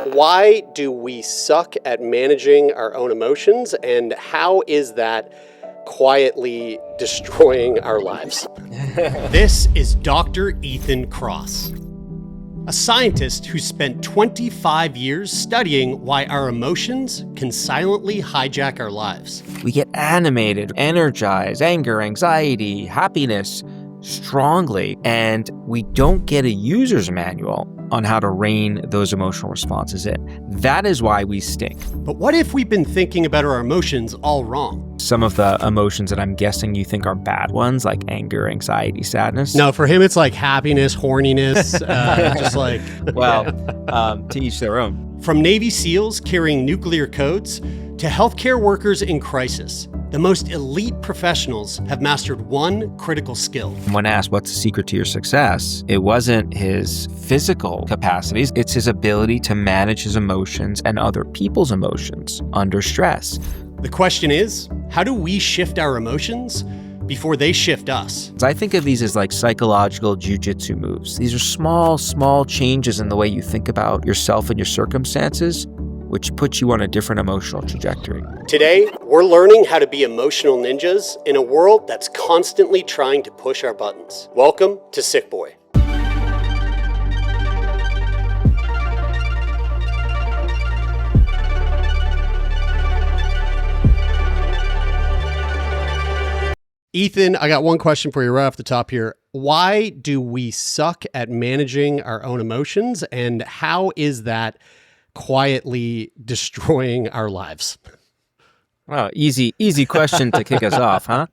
Why do we suck at managing our own emotions, and how is that quietly destroying our lives? This is Dr. Ethan Kross, a scientist who spent 25 years studying why our emotions can silently hijack our lives. We get animated, energized, anger, anxiety, happiness strongly, and we don't get a user's manual on how to rein those emotional responses in. That is why we stink. But what if we've been thinking about our emotions all wrong? Some of the emotions that I'm guessing you think are bad ones, like anger, anxiety, sadness. No, for him, it's like happiness, horniness, just like... Well, to each their own. From Navy SEALs carrying nuclear codes to healthcare workers in crisis, the most elite professionals have mastered one critical skill. When asked what's the secret to your success, it wasn't his physical capacities, it's his ability to manage his emotions and other people's emotions under stress. The question is, how do we shift our emotions before they shift us? I think of these as like psychological jujitsu moves. These are small changes in the way you think about yourself and your circumstances, which puts you on a different emotional trajectory. Today, we're learning how to be emotional ninjas in a world that's constantly trying to push our buttons. Welcome to Sick Boy. Ethan, I got one question for you right off the top here. Why do we suck at managing our own emotions, and how is that quietly destroying our lives? Well, easy question to kick us off, huh?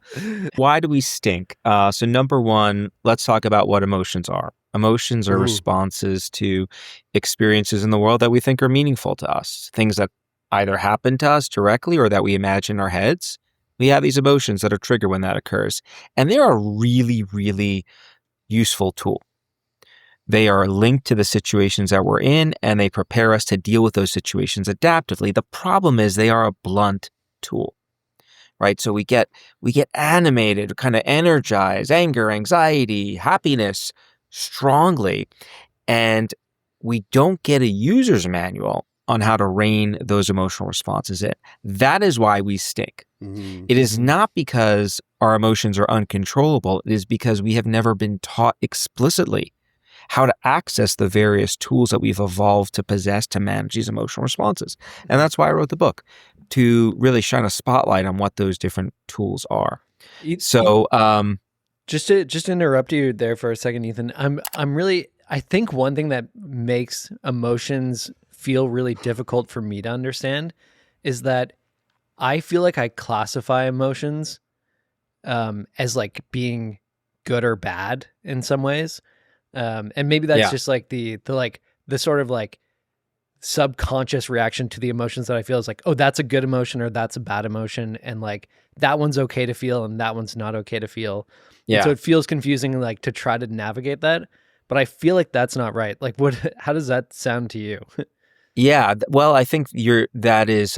Why do we stink? So number one, let's talk about what emotions are. Emotions are responses to experiences in the world that we think are meaningful to us, things that either happen to us directly or that we imagine in our heads. We have these emotions that are triggered when that occurs, and they're a really useful tool. They are linked to the situations that we're in, and they prepare us to deal with those situations adaptively. The problem is they are a blunt tool, right? So we get animated, kind of energized, anger, anxiety, happiness strongly, and we don't get a user's manual on how to rein those emotional responses in. That is why we stink. Mm-hmm. It is not because our emotions are uncontrollable. It is because we have never been taught explicitly how to access the various tools that we've evolved to possess to manage these emotional responses. And that's why I wrote the book, to really shine a spotlight on what those different tools are. So, just to interrupt you there for a second, Ethan, I think one thing that makes emotions feel really difficult for me to understand is that I feel like I classify emotions as like being good or bad in some ways. And maybe that's just like the sort of like subconscious reaction to the emotions that I feel is like, oh, that's a good emotion or that's a bad emotion. And like that one's okay to feel and that one's not okay to feel. Yeah. And so it feels confusing, like to try to navigate that, but I feel like that's not right. Like how does that sound to you? Yeah. Well, I think that is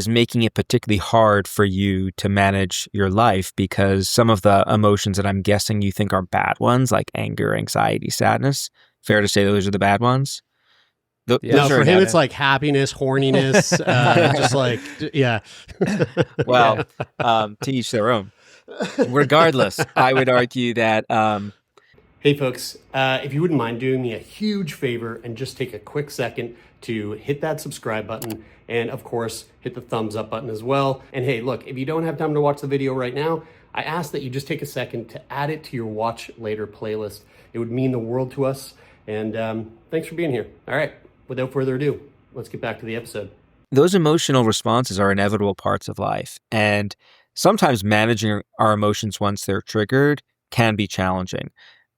making it particularly hard for you to manage your life, because some of the emotions that I'm guessing you think are bad ones, like anger, anxiety, sadness, fair to say those are the bad ones? No, for him, it's like happiness, horniness, just like, yeah. Well, to each their own. Regardless, I would argue that... Hey, folks, if you wouldn't mind doing me a huge favor and just take a quick second to hit that subscribe button and, of course, hit the thumbs up button as well. And hey, look, if you don't have time to watch the video right now, I ask that you just take a second to add it to your watch later playlist. It would mean the world to us. And thanks for being here. All right, without further ado, let's get back to the episode. Those emotional responses are inevitable parts of life. And sometimes managing our emotions once they're triggered can be challenging.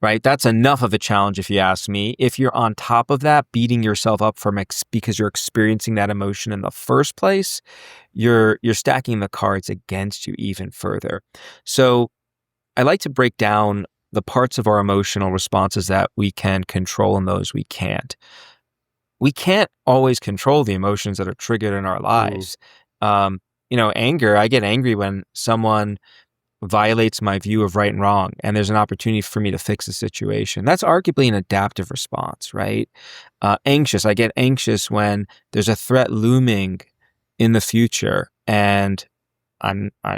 Right? That's enough of a challenge, if you ask me. If you're on top of that, beating yourself up because you're experiencing that emotion in the first place, you're stacking the cards against you even further. So I like to break down the parts of our emotional responses that we can control and those we can't. We can't always control the emotions that are triggered in our lives. Anger, I get angry when someone violates my view of right and wrong, and there's an opportunity for me to fix the situation. That's arguably an adaptive response, right? Anxious. I get anxious when there's a threat looming in the future, and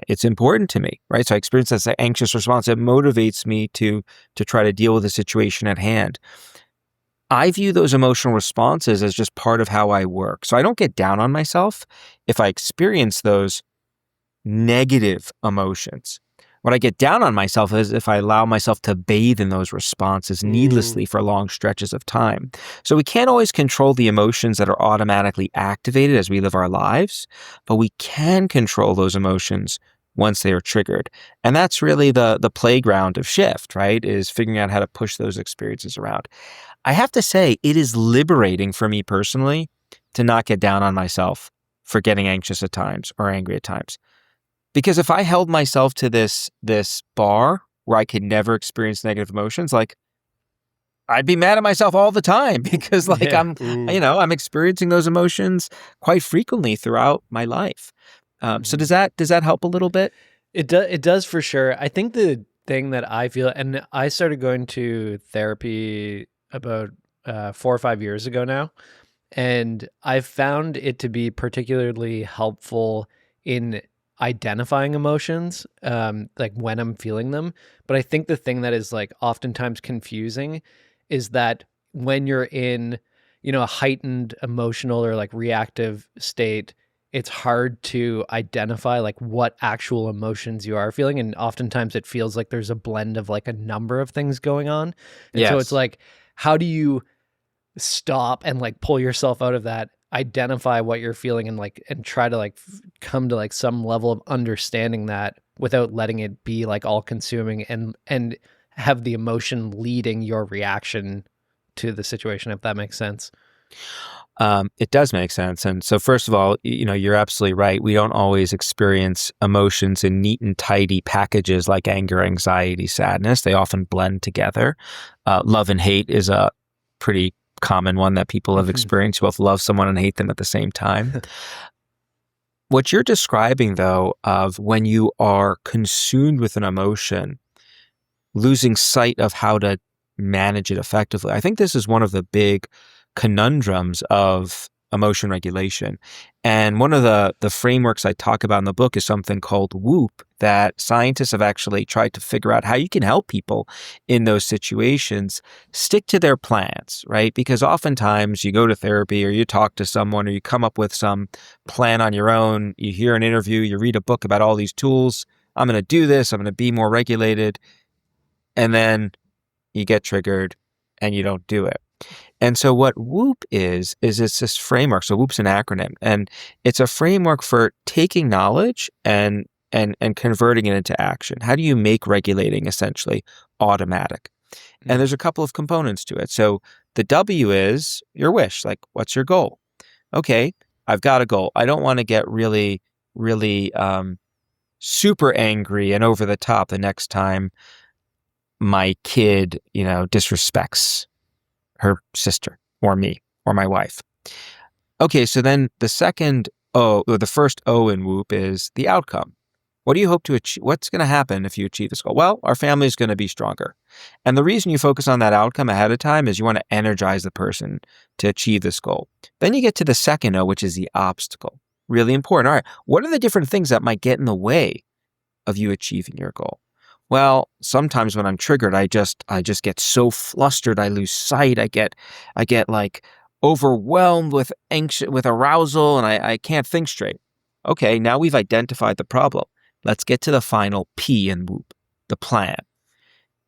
it's important to me, right? So I experience this anxious response. It motivates me to try to deal with the situation at hand. I view those emotional responses as just part of how I work. So I don't get down on myself if I experience those negative emotions. What I get down on myself is if I allow myself to bathe in those responses needlessly for long stretches of time. So we can't always control the emotions that are automatically activated as we live our lives, but we can control those emotions once they are triggered. And that's really the playground of shift, right? Is figuring out how to push those experiences around. I have to say, it is liberating for me personally to not get down on myself for getting anxious at times or angry at times. Because if I held myself to this bar where I could never experience negative emotions, like I'd be mad at myself all the time because I'm experiencing those emotions quite frequently throughout my life. So does that help a little bit? It does for sure. I think the thing that I feel, and I started going to therapy about 4 or 5 years ago now, and I've found it to be particularly helpful in identifying emotions, like when I'm feeling them. But I think the thing that is like oftentimes confusing is that when you're in, a heightened emotional or like reactive state, it's hard to identify like what actual emotions you are feeling. And oftentimes it feels like there's a blend of like a number of things going on. And so it's like, how do you stop and like pull yourself out of that, identify what you're feeling, and try to like come to like some level of understanding that without letting it be like all consuming and have the emotion leading your reaction to the situation, if that makes sense. It does make sense. And so first of all, you're absolutely right. We don't always experience emotions in neat and tidy packages like anger, anxiety, sadness. They often blend together. Love and hate is a pretty common one that people have experienced. You both love someone and hate them at the same time. What you're describing, though, of when you are consumed with an emotion, losing sight of how to manage it effectively, I think this is one of the big conundrums of emotion regulation. And one of the frameworks I talk about in the book is something called WHOOP, that scientists have actually tried to figure out how you can help people in those situations stick to their plans, right? Because oftentimes you go to therapy or you talk to someone or you come up with some plan on your own, you hear an interview, you read a book about all these tools, I'm going to do this, I'm going to be more regulated, and then you get triggered and you don't do it. And so what WHOOP is it's this framework. So WHOOP's an acronym, and it's a framework for taking knowledge and converting it into action. How do you make regulating essentially automatic? And there's a couple of components to it. So the W is your wish. Like, what's your goal? Okay, I've got a goal. I don't want to get really, really super angry and over the top the next time my kid, disrespects her sister or me or my wife. Okay, so then the second O, or the first O in WHOOP is the outcome. What do you hope to achieve? What's going to happen if you achieve this goal? Well, our family is going to be stronger. And the reason you focus on that outcome ahead of time is you want to energize the person to achieve this goal. Then you get to the second O, which is the obstacle. Really important. All right, what are the different things that might get in the way of you achieving your goal? Well, sometimes when I'm triggered, I just get so flustered, I lose sight. I get like overwhelmed with arousal, and I can't think straight. Okay, now we've identified the problem. Let's get to the final P in WHOOP, the plan.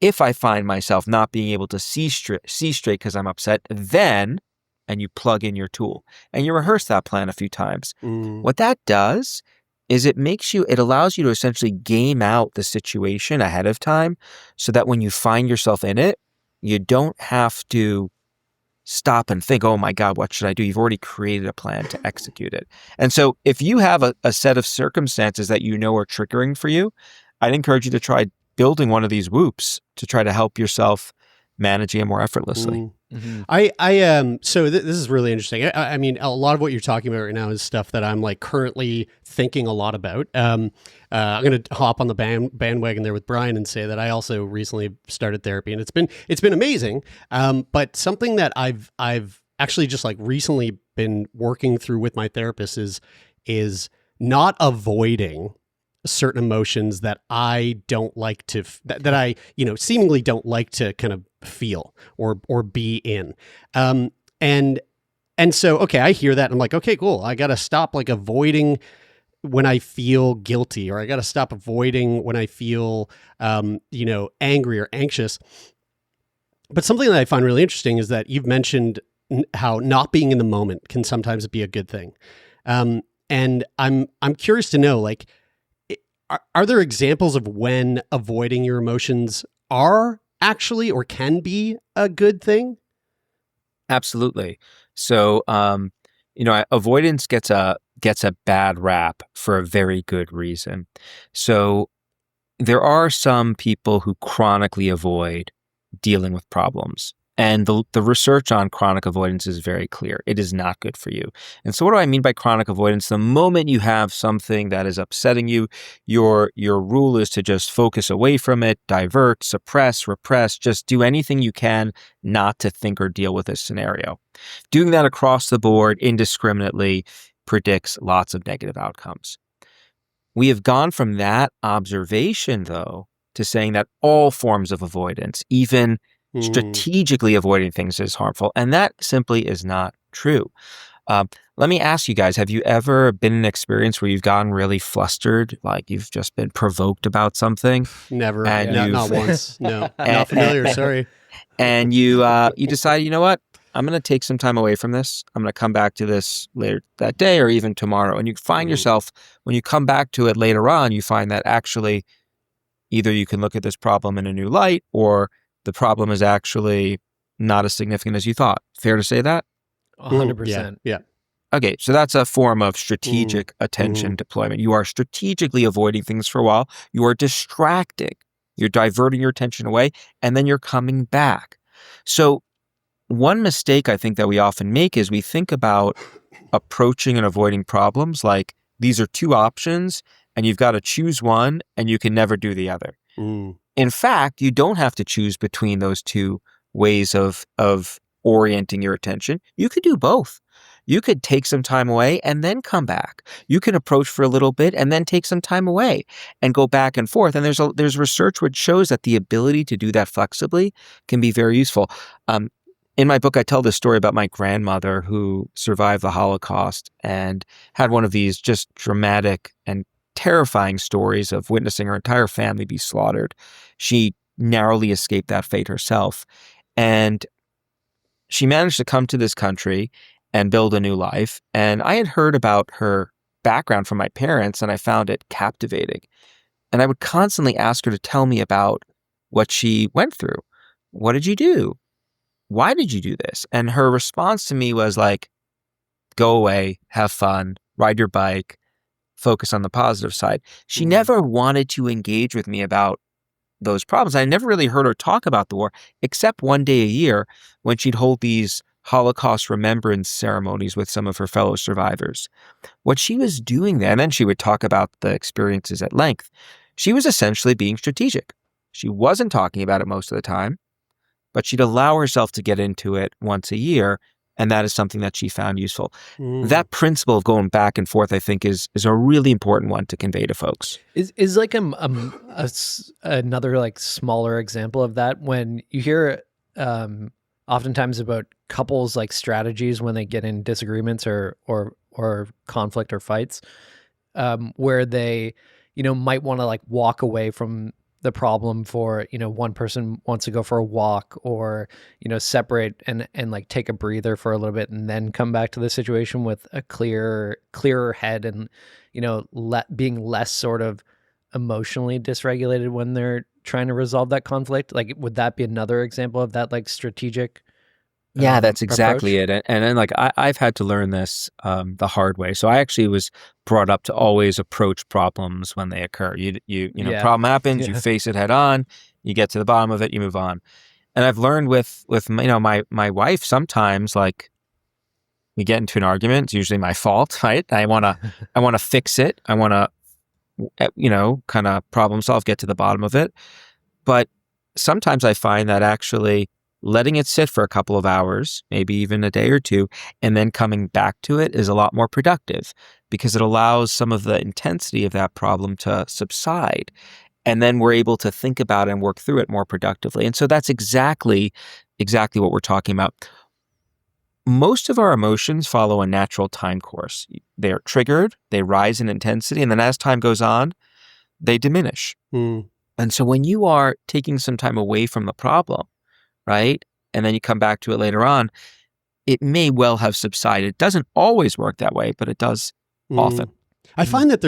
If I find myself not being able to see straight because I'm upset, then, and you plug in your tool and you rehearse that plan a few times. What that does is it allows you to essentially game out the situation ahead of time so that when you find yourself in it, you don't have to stop and think, oh my God, what should I do? You've already created a plan to execute it. And so if you have a set of circumstances that you know are triggering for you, I'd encourage you to try building one of these WHOOPs to try to help yourself managing it more effortlessly. So this is really interesting. I mean, a lot of what you're talking about right now is stuff that I'm like currently thinking a lot about. I'm going to hop on the bandwagon there with Brian and say that I also recently started therapy, and it's been amazing. But something that I've actually just like recently been working through with my therapist is not avoiding certain emotions that I don't like to, that I, seemingly don't like to kind of feel or be in. And so, okay, I hear that and I'm like, okay, cool. I got to stop like avoiding when I feel guilty, or I got to stop avoiding when I feel, angry or anxious. But something that I find really interesting is that you've mentioned how not being in the moment can sometimes be a good thing. And I'm curious to know, like, are there examples of when avoiding your emotions are actually or can be a good thing? Absolutely. So, avoidance gets a bad rap for a very good reason. So there are some people who chronically avoid dealing with problems. And the research on chronic avoidance is very clear. It is not good for you. And so what do I mean by chronic avoidance? The moment you have something that is upsetting you, your rule is to just focus away from it, divert, suppress, repress, just do anything you can not to think or deal with this scenario. Doing that across the board indiscriminately predicts lots of negative outcomes. We have gone from that observation, though, to saying that all forms of avoidance, even strategically avoiding things, is harmful. And that simply is not true. Let me ask you guys, have you ever been in an experience where you've gotten really flustered, like you've just been provoked about something? Never. Not once. No, not familiar. Sorry. And you decide, you know what? I'm going to take some time away from this. I'm going to come back to this later that day or even tomorrow. And you find yourself, when you come back to it later on, you find that actually either you can look at this problem in a new light, or the problem is actually not as significant as you thought. Fair to say that? 100%. Yeah. Okay, so that's a form of strategic attention deployment. You are strategically avoiding things for a while. You are distracting. You're diverting your attention away, and then you're coming back. So one mistake I think that we often make is we think about approaching and avoiding problems like these are two options, and you've got to choose one, and you can never do the other. In fact, you don't have to choose between those two ways of orienting your attention. You could do both. You could take some time away and then come back. You can approach for a little bit and then take some time away and go back and forth. And there's research which shows that the ability to do that flexibly can be very useful. In my book, I tell this story about my grandmother who survived the Holocaust and had one of these just dramatic and terrifying stories of witnessing her entire family be slaughtered. She narrowly escaped that fate herself. And she managed to come to this country and build a new life. And I had heard about her background from my parents, and I found it captivating. And I would constantly ask her to tell me about what she went through. What did you do? Why did you do this? And her response to me was like, go away, have fun, ride your bike, focus on the positive side. She never wanted to engage with me about those problems. I never really heard her talk about the war, except one day a year when she'd hold these Holocaust remembrance ceremonies with some of her fellow survivors. What she was doing then, and then she would talk about the experiences at length, she was essentially being strategic. She wasn't talking about it most of the time, but she'd allow herself to get into it once a year, and that is something that she found useful. That principle of going back and forth, I think, is a really important one to convey to folks. Is like another like smaller example of that when you hear oftentimes about couples like strategies when they get in disagreements or conflict or fights, where they might want to like walk away from the problem for, one person wants to go for a walk or, separate and like take a breather for a little bit and then come back to the situation with a clearer head and, being less sort of emotionally dysregulated when they're trying to resolve that conflict. Like, would that be another example of that like strategic Yeah, that's exactly approach? it. And then like I've had to learn this the hard way. So I actually was brought up to always approach problems when they occur. You Yeah. problem happens, you Yeah. face it head on, you get to the bottom of it, you move on. And I've learned with my wife, sometimes, like, we get into an argument, it's usually my fault, right? I want to fix it. I want to, kind of problem solve, get to the bottom of it. But sometimes I find that actually letting it sit for a couple of hours, maybe even a day or two, and then coming back to it is a lot more productive, because it allows some of the intensity of that problem to subside. And then we're able to think about it and work through it more productively. And so that's exactly what we're talking about. Most of our emotions follow a natural time course. They are triggered, they rise in intensity, and then as time goes on, they diminish. Mm. And so when you are taking some time away from the problem, right, and then you come back to it later on, it may well have subsided. It doesn't always work that way, but it does often. I find that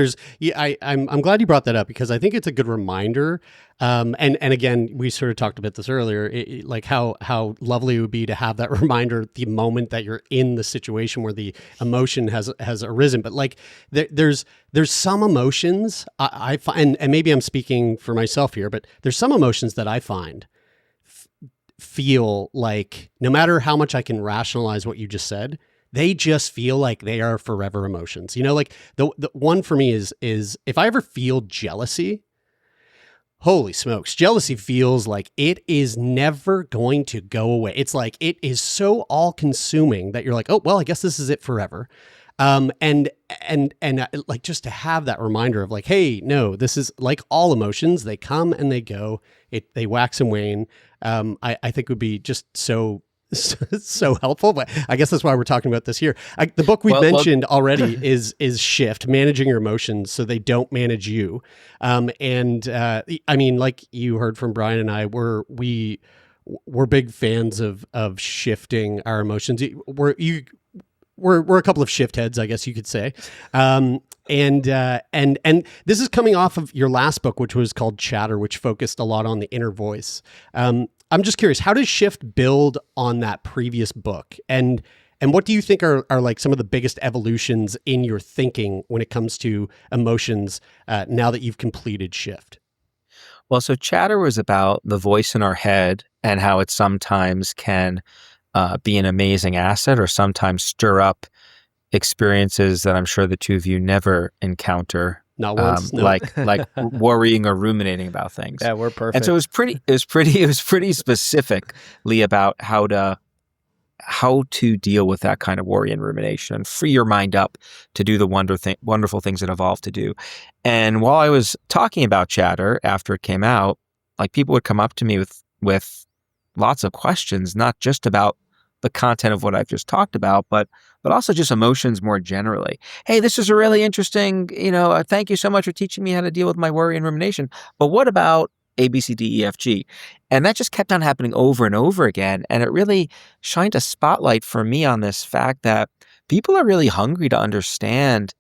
I'm glad you brought that up, because I think it's a good reminder. And again, we sort of talked about this earlier, like how lovely it would be to have that reminder the moment that you're in the situation where the emotion has arisen. But like there's some emotions I find, and maybe I'm speaking for myself here, but there's some emotions that I find feel like, no matter how much I can rationalize what you just said, they just feel like they are forever emotions. Like the one for me is if I ever feel jealousy, holy smokes, jealousy feels like it is never going to go away. It's like it is so all consuming that you're like, oh, well, I guess this is it forever. And like, just to have that reminder of like, hey, no, this is like all emotions. They come and they go. They wax and wane. I think would be just so helpful, but I guess that's why we're talking about this here. The book we mentioned already is Shift, Managing Your Emotions So They Don't Manage You. I mean, like you heard from Brian and I, we're big fans of shifting our emotions. We're a couple of shift heads, I guess you could say. And this is coming off of your last book, which was called Chatter, which focused a lot on the inner voice. I'm just curious, how does Shift build on that previous book? And what do you think are like some of the biggest evolutions in your thinking when it comes to emotions now that you've completed Shift? Well, so Chatter was about the voice in our head and how it sometimes can be an amazing asset, or sometimes stir up experiences that I'm sure the two of you never encounter. Not once, no. like worrying or ruminating about things. Yeah, we're perfect. And so it was pretty specifically about how to deal with that kind of worry and rumination and free your mind up to do the wonderful things it evolved to do. And while I was talking about Chatter after it came out, like, people would come up to me with lots of questions, not just about the content of what I've just talked about, but also just emotions more generally. Hey, this is a really interesting, thank you so much for teaching me how to deal with my worry and rumination. But what about A, B, C, D, E, F, G? And that just kept on happening over and over again. And it really shined a spotlight for me on this fact that people are really hungry to understand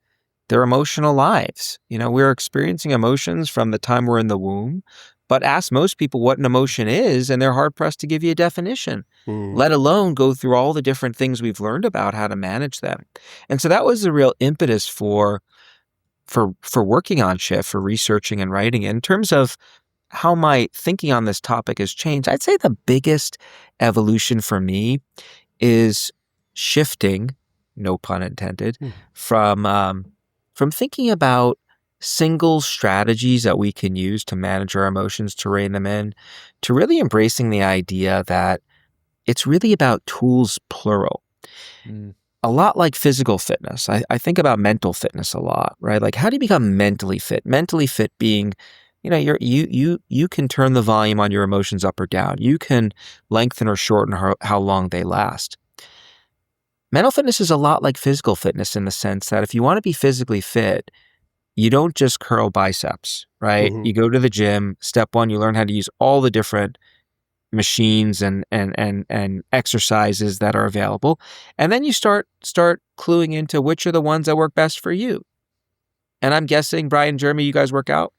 their emotional lives. We're experiencing emotions from the time we're in the womb, but ask most people what an emotion is, and they're hard-pressed to give you a definition, let alone go through all the different things we've learned about how to manage them. And so that was the real impetus for working on Shift, for researching and writing. In terms of how my thinking on this topic has changed, I'd say the biggest evolution for me is shifting, no pun intended, from thinking about single strategies that we can use to manage our emotions, to rein them in, to really embracing the idea that it's really about tools, plural. A lot like physical fitness. I think about mental fitness a lot, right? Like, how do you become mentally fit? Mentally fit being, you can turn the volume on your emotions up or down. You can lengthen or shorten how long they last. Mental fitness is a lot like physical fitness in the sense that if you want to be physically fit, you don't just curl biceps, right? You go to the gym. Step one, you learn how to use all the different machines and exercises that are available. And then you start cluing into which are the ones that work best for you. And I'm guessing, Brian, Jeremy, you guys work out?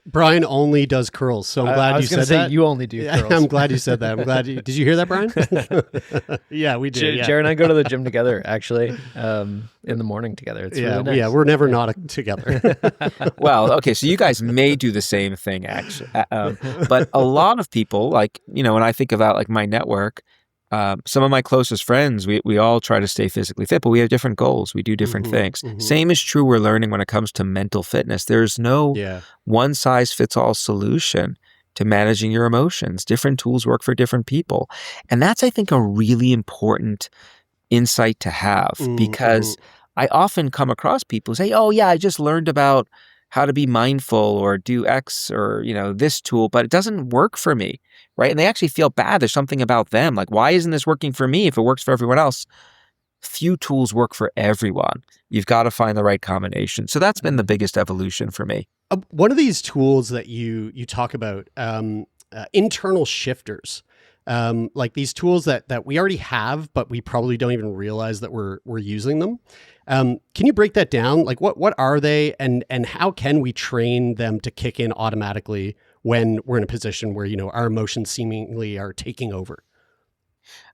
Brian only does curls, so I'm glad I you was gonna said say that. you only do Yeah, curls. I'm glad you said that. I'm glad you did. You hear that, Brian? Yeah, we did. Yeah. Jared and I go to the gym together, actually, in the morning together. It's really nice. Yeah, we're never not together. Well, okay, so you guys may do the same thing, actually. But a lot of people, like, when I think about like my network, some of my closest friends, we all try to stay physically fit, but we have different goals. We do different things. Same is true we're learning when it comes to mental fitness. There's no one size fits all solution to managing your emotions. Different tools work for different people. And that's, I think, a really important insight to have, because I often come across people who say, oh yeah, I just learned about how to be mindful or do X or, this tool, but it doesn't work for me, right? And they actually feel bad. There's something about them. Like, why isn't this working for me if it works for everyone else? Few tools work for everyone. You've got to find the right combination. So that's been the biggest evolution for me. One of these tools that you talk about, internal shifters, like these tools that we already have, but we probably don't even realize that we're using them. Can you break that down? Like what are they, and how can we train them to kick in automatically when we're in a position where, our emotions seemingly are taking over?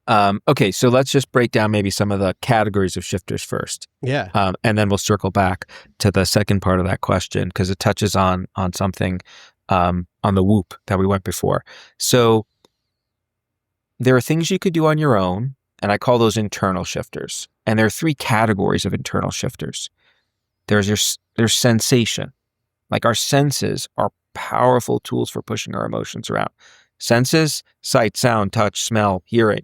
Okay, so let's just break down maybe some of the categories of shifters first. Yeah. And then we'll circle back to the second part of that question, because it touches on something on the whoop that we went before. So there are things you could do on your own, and I call those internal shifters. And there are three categories of internal shifters. There's sensation. Like, our senses are powerful tools for pushing our emotions around. Senses: sight, sound, touch, smell, hearing.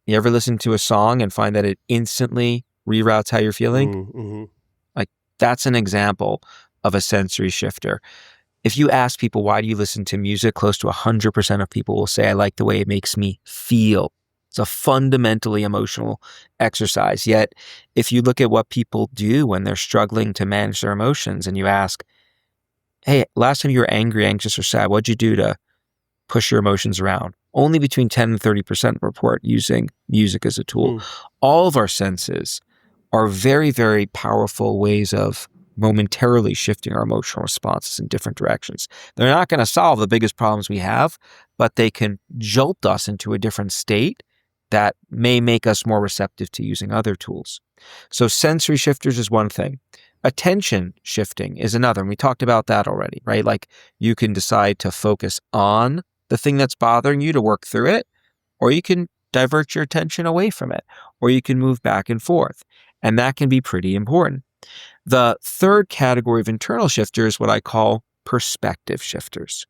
You ever listen to a song and find that it instantly reroutes how you're feeling? Like, that's an example of a sensory shifter. If you ask people, why do you listen to music? Close to 100% of people will say, I like the way it makes me feel. It's a fundamentally emotional exercise. Yet, if you look at what people do when they're struggling to manage their emotions, and you ask, hey, last time you were angry, anxious, or sad, what'd you do to push your emotions around? Only between 10 and 30% report using music as a tool. All of our senses are very, very powerful ways of momentarily shifting our emotional responses in different directions. They're not going to solve the biggest problems we have, but they can jolt us into a different state that may make us more receptive to using other tools. So sensory shifters is one thing. Attention shifting is another. And we talked about that already, right? Like, you can decide to focus on the thing that's bothering you to work through it, or you can divert your attention away from it, or you can move back and forth. And that can be pretty important. The third category of internal shifters is what I call perspective shifters.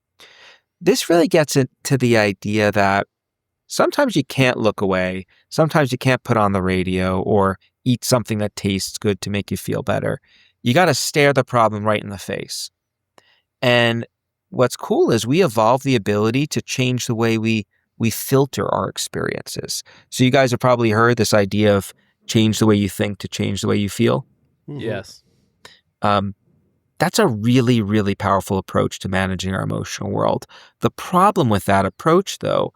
This really gets into the idea that sometimes you can't look away, sometimes you can't put on the radio or eat something that tastes good to make you feel better. You got to stare the problem right in the face. And what's cool is we evolve the ability to change the way we filter our experiences. So you guys have probably heard this idea of change the way you think to change the way you feel. Yes. That's a really, really powerful approach to managing our emotional world. The problem with that approach, though,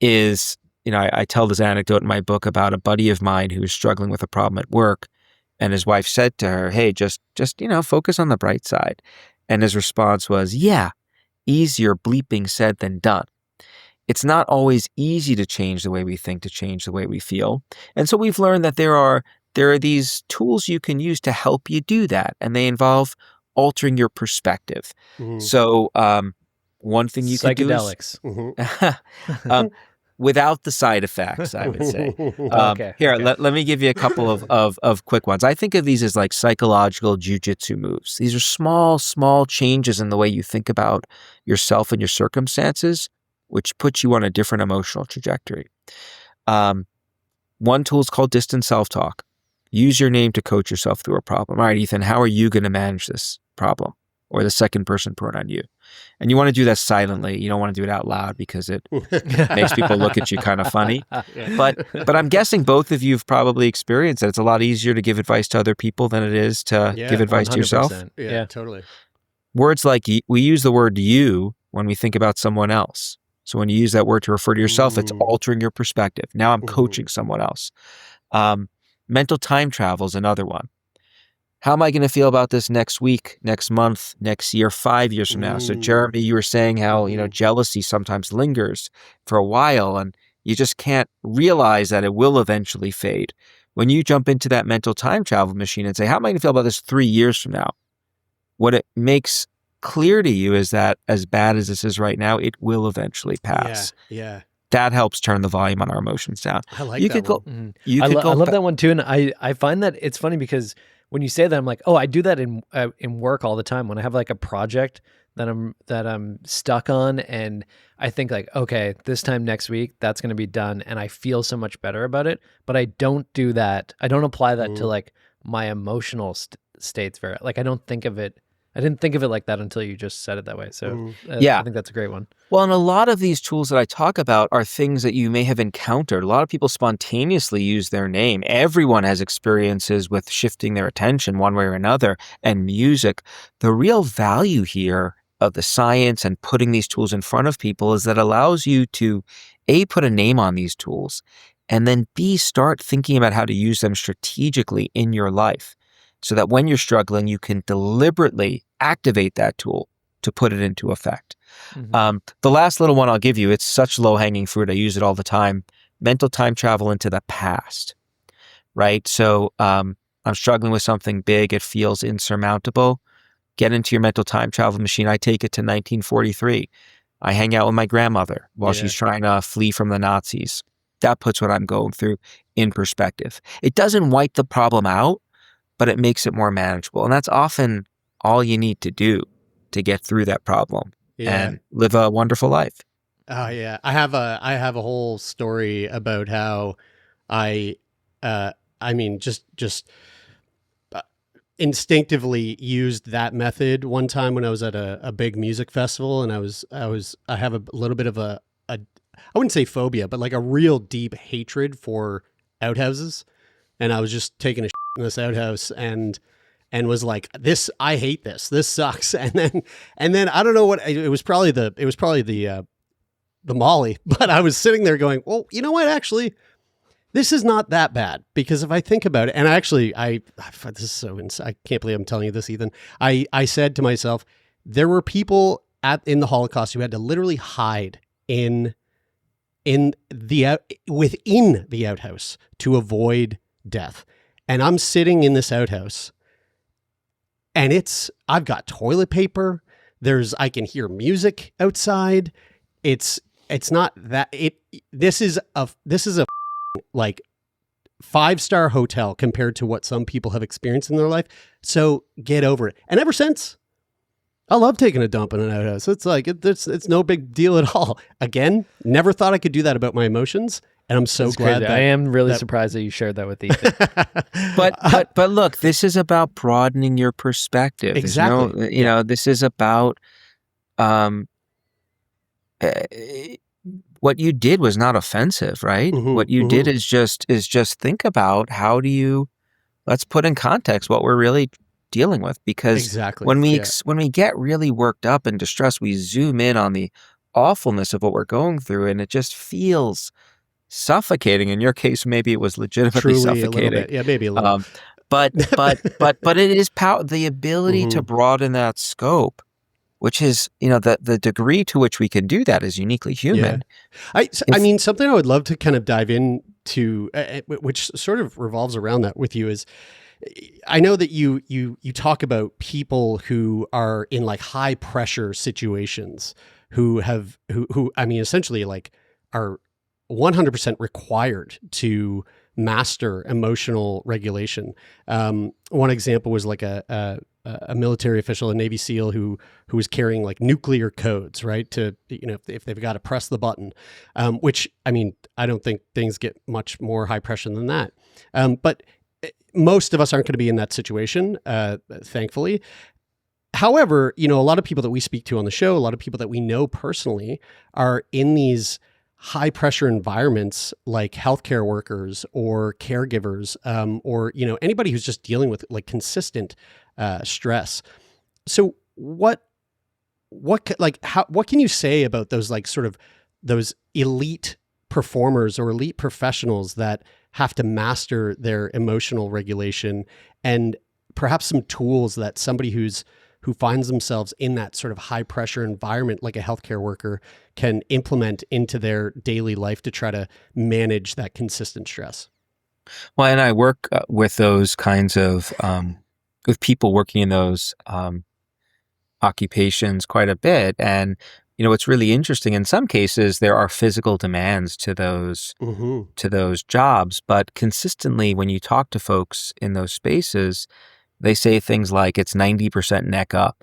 is, I tell this anecdote in my book about a buddy of mine who was struggling with a problem at work, and his wife said to her, hey, just focus on the bright side. And his response was, yeah, easier bleeping said than done. It's not always easy to change the way we think, to change the way we feel. And so we've learned that there are these tools you can use to help you do that, and they involve altering your perspective. So one thing you could do is psychedelics. without the side effects, I would say. Okay. Let me give you a couple of quick ones. I think of these as like psychological jujitsu moves. These are small changes in the way you think about yourself and your circumstances, which puts you on a different emotional trajectory. One tool is called distant self-talk. Use your name to coach yourself through a problem. All right, Ethan, how are you going to manage this problem? Or the second person pronoun you. And you want to do that silently. You don't want to do it out loud because it makes people look at you kind of funny. But I'm guessing both of you have probably experienced that it's a lot easier to give advice to other people than it is to give advice to yourself. Yeah, totally. Words like, we use the word you when we think about someone else. So when you use that word to refer to yourself, it's altering your perspective. Now I'm coaching someone else. Mental time travel is another one. how am I going to feel about this next week, next month, next year, 5 years from now? So Jeremy, you were saying how, jealousy sometimes lingers for a while and you just can't realize that it will eventually fade. When you jump into that mental time travel machine and say, how am I going to feel about this 3 years from now? What it makes clear to you is that as bad as this is right now, it will eventually pass. Yeah. That helps turn the volume on our emotions down. I like that one. I love that one too. And I find that it's funny because when you say that, I'm like, oh, I do that in work all the time. When I have like a project that I'm stuck on and I think like, okay, this time next week, that's going to be done. And I feel so much better about it, but I don't do that. I don't apply that to like my emotional states very, like, I didn't think of it like that until you just said it that way. So I think that's a great one. Well, and a lot of these tools that I talk about are things that you may have encountered. A lot of people spontaneously use their name. Everyone has experiences with shifting their attention one way or another, and music. The real value here of the science and putting these tools in front of people is that allows you to A, put a name on these tools, and then B, start thinking about how to use them strategically in your life so that when you're struggling, you can deliberately activate that tool to put it into effect. The last little one I'll give you, it's such low-hanging fruit. I use it all the time. Mental time travel into the past, right? So I'm struggling with something big. It feels insurmountable. Get into your mental time travel machine. I take it to 1943. I hang out with my grandmother while she's trying to flee from the Nazis. That puts what I'm going through in perspective. It doesn't wipe the problem out, but it makes it more manageable. And that's often all you need to do to get through that problem and live a wonderful life. Oh yeah. I have a whole story about how just instinctively used that method one time when I was at a big music festival, and I have a little bit of a I wouldn't say phobia, but like a real deep hatred for outhouses. And I was just taking a shit in this outhouse and was like, I hate this. This sucks. And then I don't know what it was probably the Molly, but I was sitting there going, well, you know what? Actually, this is not that bad, because if I think about it, and this is so insane. I can't believe I'm telling you this, Ethan. I said to myself, there were people in the Holocaust who had to literally hide within the outhouse to avoid death. And I'm sitting in this outhouse and I've got toilet paper. I can hear music outside. It's not that this is a like 5-star hotel compared to what some people have experienced in their life. So get over it. And ever since, I love taking a dump in an outhouse. It's like, it's no big deal at all. Again, never thought I could do that about my emotions. And I'm so glad that I am really surprised that you shared that with Ethan. but look, this is about broadening your perspective. Exactly. This is about what you did was not offensive, right? What you did is just think about let's put in context what we're really dealing with, because when we get really worked up and distressed, we zoom in on the awfulness of what we're going through, and it just feels suffocating. In your case, maybe it was legitimately suffocating. A little bit. Yeah, maybe a little. But it is the ability to broaden that scope, which is, the degree to which we can do that is uniquely human. Yeah. I mean, something I would love to kind of dive into, which sort of revolves around that with you, is I know that you talk about people who are in like high pressure situations who I mean, essentially like are 100% required to master emotional regulation. One example was like a military official, a Navy SEAL who was carrying like nuclear codes, right? To, if they've got to press the button, which, I mean, I don't think things get much more high pressure than that. But most of us aren't going to be in that situation, thankfully. However, a lot of people that we speak to on the show, a lot of people that we know personally are in these high pressure environments, like healthcare workers or caregivers, or, anybody who's just dealing with like consistent stress. So what can you say about those, like, sort of those elite performers or elite professionals that have to master their emotional regulation? And perhaps some tools that somebody who finds themselves in that sort of high pressure environment, like a healthcare worker, can implement into their daily life to try to manage that consistent stress? Well, and I work with those kinds of, with people working in those occupations quite a bit. And, what's really interesting, in some cases, there are physical demands to those jobs, but consistently when you talk to folks in those spaces, they say things like it's 90% neck up,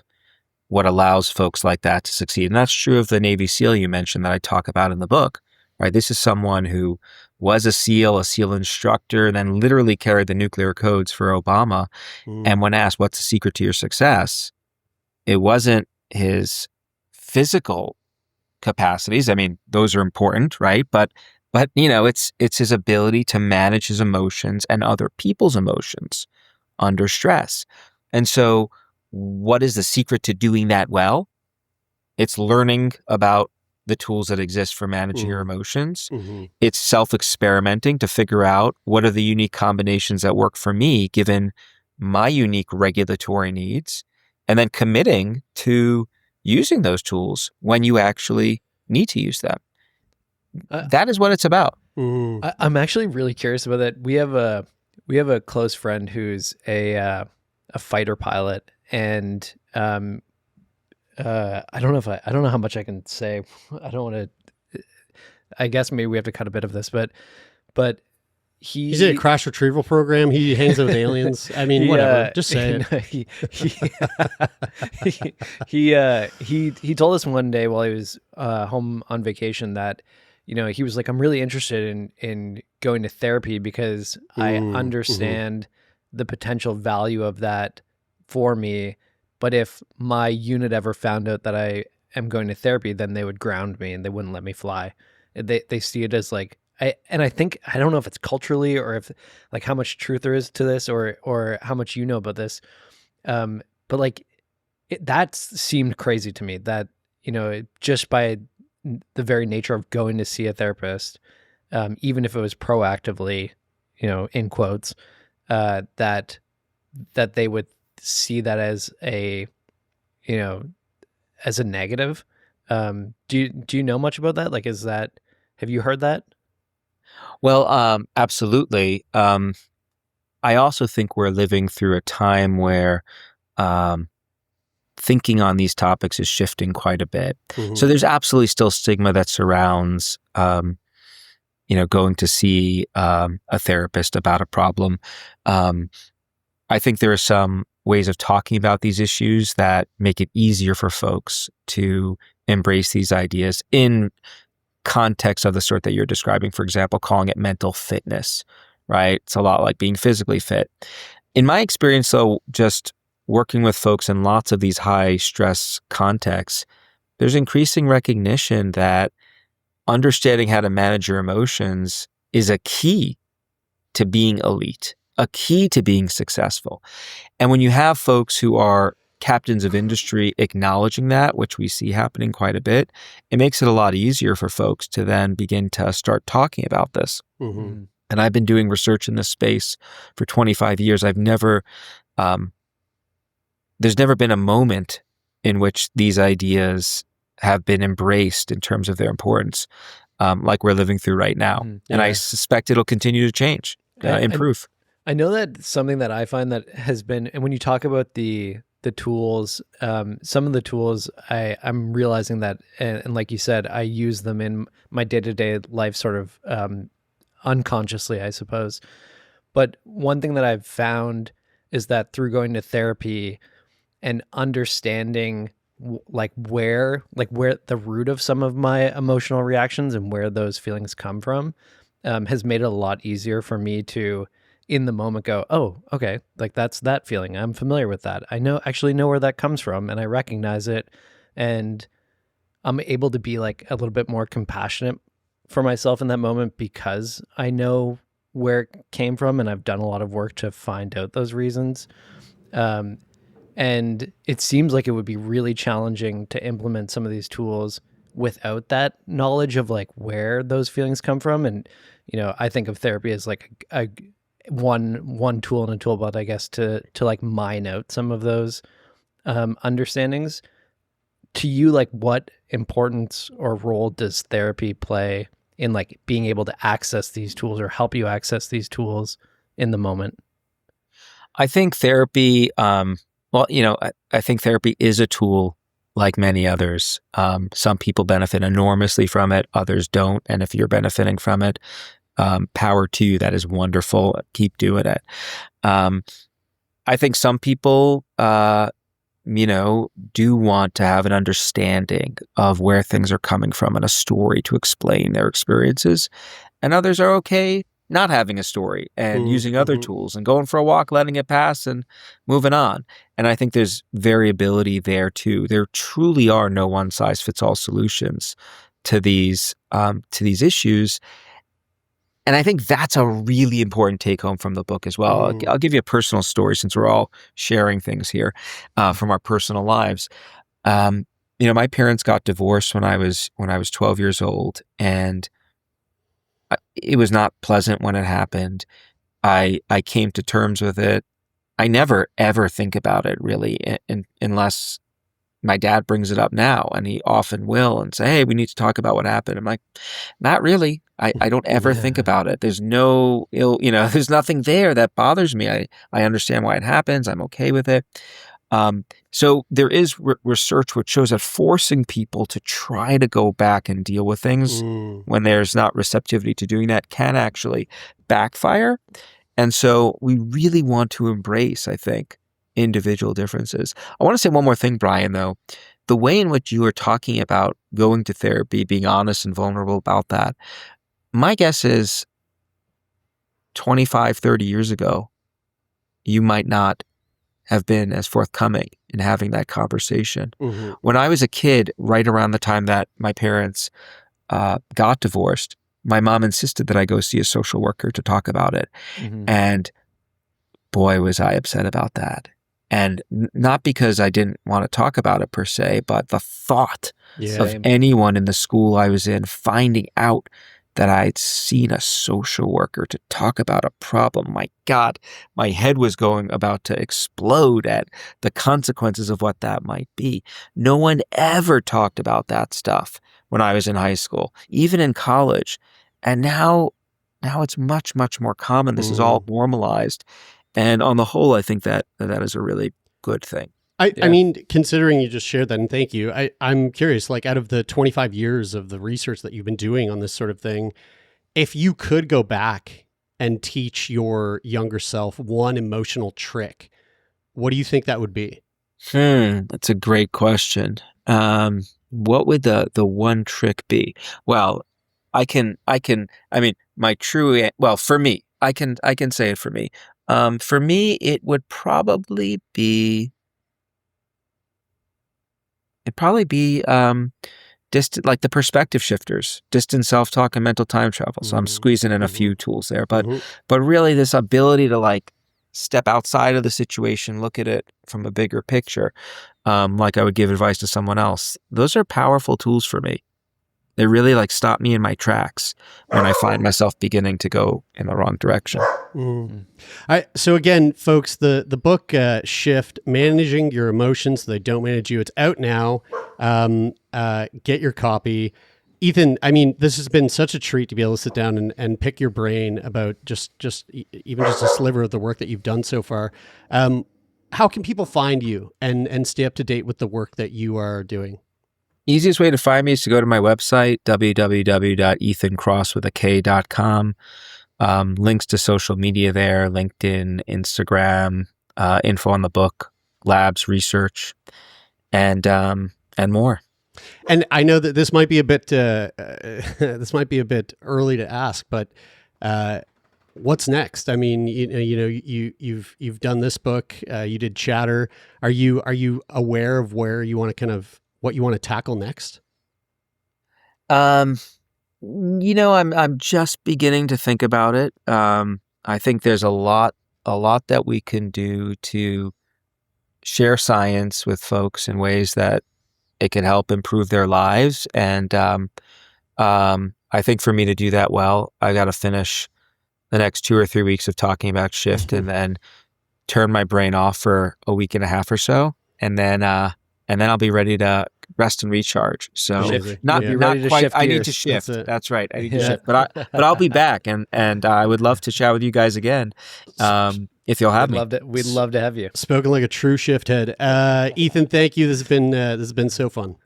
what allows folks like that to succeed. And that's true of the Navy SEAL you mentioned that I talk about in the book, right? This is someone who was a SEAL instructor, and then literally carried the nuclear codes for Obama. And when asked, what's the secret to your success? It wasn't his physical capacities. I mean, those are important, right? But it's his ability to manage his emotions and other people's emotions under stress. And so what is the secret to doing that well? It's learning about the tools that exist for managing your emotions. It's self-experimenting to figure out what are the unique combinations that work for me, given my unique regulatory needs, and then committing to using those tools when you actually need to use them. That is what it's about. I'm actually really curious about that. We have a close friend who's a fighter pilot, and I don't know how much I can say. I don't want to. I guess maybe we have to cut a bit of this, but he's in a crash retrieval program. He hangs out with aliens. I mean, whatever. Just say it. He told us one day while he was home on vacation that, he was like, I'm really interested in going to therapy because I understand the potential value of that for me. But if my unit ever found out that I am going to therapy, then they would ground me and they wouldn't let me fly. They see it as like, I think, I don't know if it's culturally or if like how much truth there is to this or how much you know about this. But like that seemed crazy to me that, just by the very nature of going to see a therapist, even if it was proactively, in quotes, that they would see that as a, as a negative. Do you know much about that? Like, have you heard that? Well, absolutely. I also think we're living through a time where thinking on these topics is shifting quite a bit. So there's absolutely still stigma that surrounds, going to see a therapist about a problem. I think there are some ways of talking about these issues that make it easier for folks to embrace these ideas in context of the sort that you're describing. For example, calling it mental fitness, right? It's a lot like being physically fit. In my experience, though, just working with folks in lots of these high stress contexts, there's increasing recognition that understanding how to manage your emotions is a key to being elite, a key to being successful. And when you have folks who are captains of industry acknowledging that, which we see happening quite a bit, it makes it a lot easier for folks to then begin to start talking about this. And I've been doing research in this space for 25 years. There's never been a moment in which these ideas have been embraced in terms of their importance, like we're living through right now. And I suspect it'll continue to change, improve. I know that something that I find that has been, and when you talk about the tools, some of the tools I'm realizing that, and like you said, I use them in my day-to-day life sort of unconsciously, I suppose. But one thing that I've found is that through going to therapy and understanding where the root of some of my emotional reactions and where those feelings come from, has made it a lot easier for me to, in the moment, go, oh, okay, like that's that feeling. I'm familiar with that. I actually know where that comes from, and I recognize it, and I'm able to be like a little bit more compassionate for myself in that moment because I know where it came from, and I've done a lot of work to find out those reasons. And it seems like it would be really challenging to implement some of these tools without that knowledge of like where those feelings come from. And, I think of therapy as like one tool in a tool belt, I guess, to like mine out some of those understandings. To you, like, what importance or role does therapy play in like being able to access these tools or help you access these tools in the moment? I think therapy, I think therapy is a tool like many others. Some people benefit enormously from it, others don't. And if you're benefiting from it, power to you. That is wonderful. Keep doing it. I think some people, do want to have an understanding of where things are coming from and a story to explain their experiences. And others are okay not having a story and using other tools and going for a walk, letting it pass and moving on. And I think there's variability there too. There truly are no one size fits all solutions to these issues. And I think that's a really important take home from the book as well. I'll give you a personal story since we're all sharing things here from our personal lives. My parents got divorced when I was 12 years old, and it was not pleasant when it happened. I came to terms with it. I never ever think about it really, unless my dad brings it up now, and he often will, and say, "Hey, we need to talk about what happened." I'm like, not really. I don't ever think about it. There's no there's nothing there that bothers me. I understand why it happens. I'm okay with it. So there is research which shows that forcing people to try to go back and deal with things when there's not receptivity to doing that can actually backfire. And so we really want to embrace, I think, individual differences. I want to say one more thing, Brian, though. The way in which you are talking about going to therapy, being honest and vulnerable about that, my guess is 25, 30 years ago, you might not have been as forthcoming in having that conversation. When I was a kid, right around the time that my parents got divorced, my mom insisted that I go see a social worker to talk about it. And boy, was I upset about that. And not because I didn't want to talk about it per se, but the thought of anyone in the school I was in finding out that I'd seen a social worker to talk about a problem. My God, my head was about to explode at the consequences of what that might be. No one ever talked about that stuff when I was in high school, even in college. And now it's much, much more common. This is all normalized. And on the whole, I think that is a really good thing. I mean, considering you just shared that, and thank you, I'm curious, like out of the 25 years of the research that you've been doing on this sort of thing, if you could go back and teach your younger self one emotional trick, what do you think that would be? That's a great question. What would the one trick be? Well, for me, I can say it for me. For me, it would probably be distant, like the perspective shifters, distant self-talk and mental time travel. So I'm squeezing in a few tools there, but really this ability to like step outside of the situation, look at it from a bigger picture, like I would give advice to someone else. Those are powerful tools for me. They really like stop me in my tracks when I find myself beginning to go in the wrong direction. So again, folks, the book Shift, Managing Your Emotions So They Don't Manage You. It's out now. Get your copy. Ethan, I mean, this has been such a treat to be able to sit down and pick your brain about even just a sliver of the work that you've done so far. How can people find you and stay up to date with the work that you are doing? Easiest way to find me is to go to my website, www.ethankross.com. Links to social media there, LinkedIn, Instagram, info on the book, labs, research, and more. And I know that this might be a bit early to ask, but what's next? I mean, you've done this book, you did Chatter. Are you aware of where you want to what you want to tackle next? I'm just beginning to think about it. I think there's a lot that we can do to share science with folks in ways that it can help improve their lives. And I think for me to do that well, I got to finish the next 2 or 3 weeks of talking about shift, and then turn my brain off for a week and a half or so, and then I'll be ready to rest and recharge. So Amazing. not Be not ready to quite. shift I need gears. to shift. That's it. That's right. I need to Yeah. shift. But I'll be back, and I would love to chat with you guys again, if you'll have me. We'd love to have you. Spoken like a true shift head. Ethan, thank you. This has been so fun.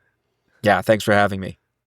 Yeah. Thanks for having me.